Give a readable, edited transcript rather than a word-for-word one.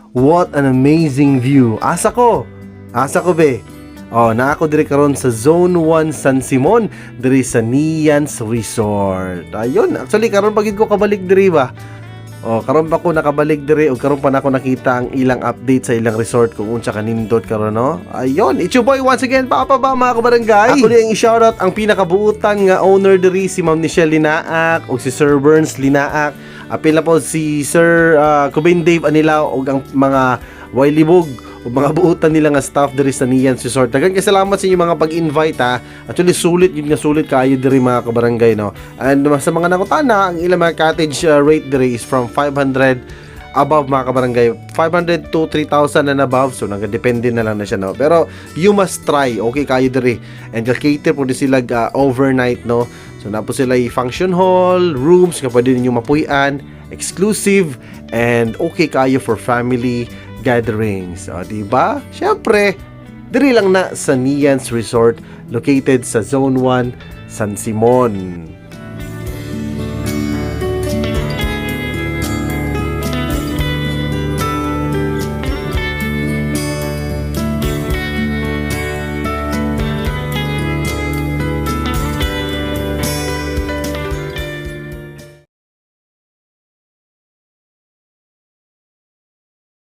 What an amazing view. Asa ko be. Na ako diri karon sa Zone 1 San Simon, diri sa Neyanz Resort. Ayun, actually karon pagid ko kabalik diri ba. Karon pa ko nakabalik diri o karon pa na ako nakita ang ilang update sa ilang resort kung unsa kanindot karon no. Ayun, it's your boy once again, Papa ba mga kabarangay. Ako din ang i-shoutout ang pinakabuutan nga owner diri, si Ma'am Michelle Linaak o si Sir Burns Linaak. Apil na po si Sir Kubin Dave Anila o ang mga Wailibog o mga buutan nila nga staff diri sa Neyanz Resort. Daghang salamat sa inyo mga pag-invite ha. Actually sulit yun nga, sulit kayo diri mga kabarangay no. And sa mga nakutana, ang ilang mga cottage rate diri is from 500 above mga kabarangay, 500 to 3,000 and above, so nagdepende na lang na siya no. Pero you must try, okay kayo diri. And cater po din sila overnight no. So na po sila function hall, rooms nga pwede ninyo mapuy-an, exclusive, and okay kayo for family gatherings. Diba? Syempre, diri lang na sa Neyanz Resort located sa Zone 1 San Simon.